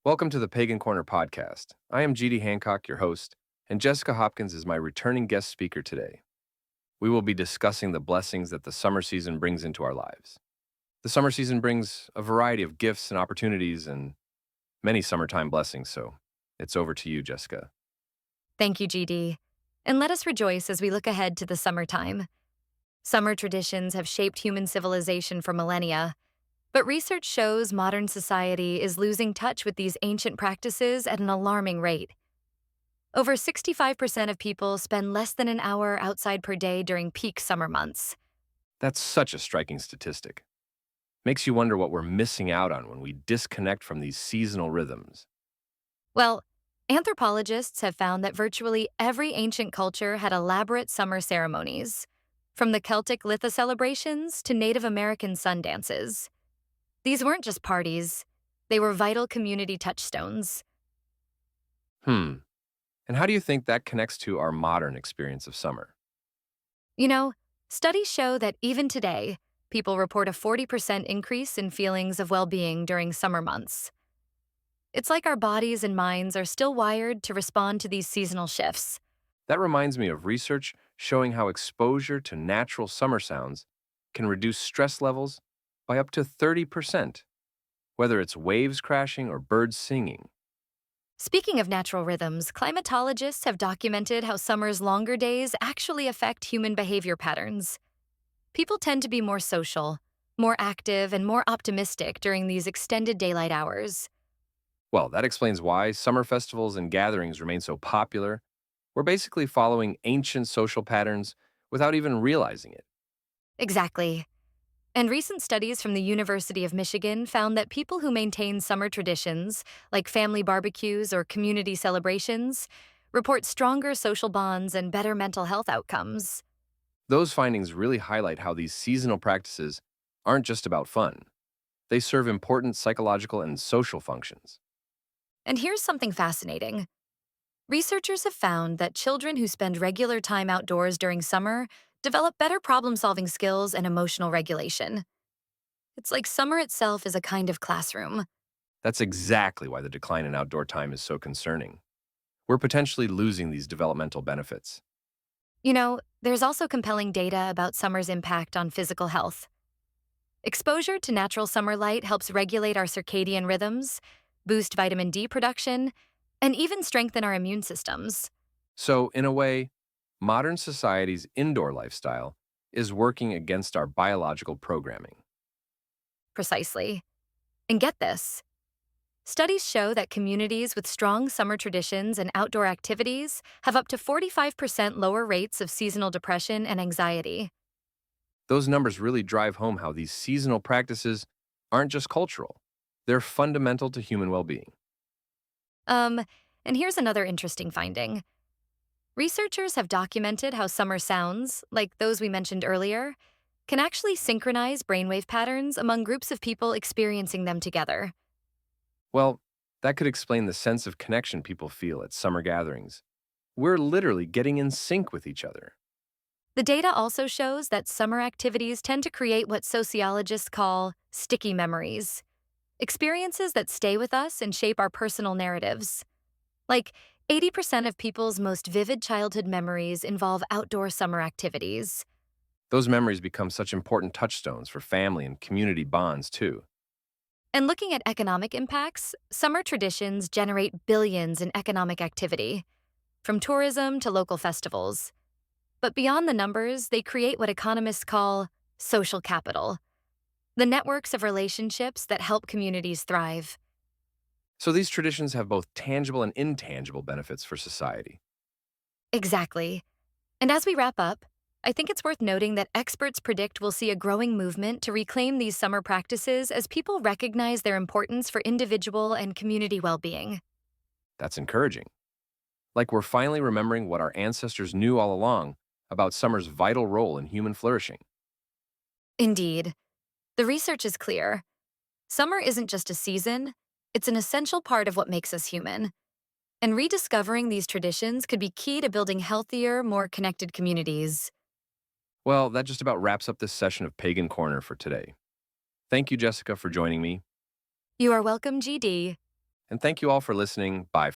Welcome to the Pagan Corner podcast. I am g.d.hancock, your host, and Jessica Hopkins is my returning guest speaker today. We will be discussing the blessings that the summer season brings into our lives. The summer season brings a variety of gifts and opportunities and many summertime blessings, so it's over to you, Jessica. Thank you, GD. And let us rejoice as we look ahead to the summertime. Summer traditions have shaped human civilization for millennia, but research shows modern society is losing touch with these ancient practices at an alarming rate. Over 65% of people spend less than an hour outside per day during peak summer months. That's such a striking statistic. Makes you wonder what we're missing out on when we disconnect from these seasonal rhythms. Well, anthropologists have found that virtually every ancient culture had elaborate summer ceremonies, from the Celtic Litha celebrations to Native American sun dances. These weren't just parties, they were vital community touchstones. Hmm, and how do you think that connects to our modern experience of summer? You know, studies show that even today, people report a 40% increase in feelings of well being during summer months. It's like our bodies and minds are still wired to respond to these seasonal shifts. That reminds me of research showing how exposure to natural summer sounds can reduce stress levels by up to 30%, whether it's waves crashing or birds singing. Speaking of natural rhythms, climatologists have documented how summer's longer days actually affect human behavior patterns. People tend to be more social, more active, and more optimistic during these extended daylight hours. Well, that explains why summer festivals and gatherings remain so popular. We're basically following ancient social patterns without even realizing it. Exactly. And recent studies from the University of Michigan found that people who maintain summer traditions, like family barbecues or community celebrations, report stronger social bonds and better mental health outcomes. Those findings really highlight how these seasonal practices aren't just about fun. They serve important psychological and social functions. And here's something fascinating. Researchers have found that children who spend regular time outdoors during summer develop better problem solving skills and emotional regulation. It's like summer itself is a kind of classroom. That's exactly why the decline in outdoor time is so concerning. We're potentially losing these developmental benefits. There's also compelling data about summer's impact on physical health. Exposure to natural summer light helps regulate our circadian rhythms, boost vitamin D production, and even strengthen our immune systems. So, in a way, modern society's indoor lifestyle is working against our biological programming. Precisely. And get this. Studies show that communities with strong summer traditions and outdoor activities have up to 45% lower rates of seasonal depression and anxiety. Those numbers really drive home how these seasonal practices aren't just cultural, they're fundamental to human well being. Um, and here's another interesting finding. Researchers have documented how summer sounds, like those we mentioned earlier, can actually synchronize brainwave patterns among groups of people experiencing them together. Well, that could explain the sense of connection people feel at summer gatherings. We're literally getting in sync with each other. The data also shows that summer activities tend to create what sociologists call sticky memories, experiences that stay with us and shape our personal narratives. Like, 80% of people's most vivid childhood memories involve outdoor summer activities. Those memories become such important touchstones for family and community bonds, too. And looking at economic impacts, summer traditions generate billions in economic activity, from tourism to local festivals. But beyond the numbers, they create what economists call social capital, the networks of relationships that help communities thrive. So these traditions have both tangible and intangible benefits for society. Exactly. And as we wrap up, I think it's worth noting that experts predict we'll see a growing movement to reclaim these summer practices as people recognize their importance for individual and community well being. That's encouraging. Like we're finally remembering what our ancestors knew all along about summer's vital role in human flourishing. Indeed, the research is clear. Summer isn't just a season, it's an essential part of what makes us human. And rediscovering these traditions could be key to building healthier, more connected communities. Well, that just about wraps up this session of Pagan Corner for today. Thank you, Jessica, for joining me. You are welcome, GD. And thank you all for listening. Bye.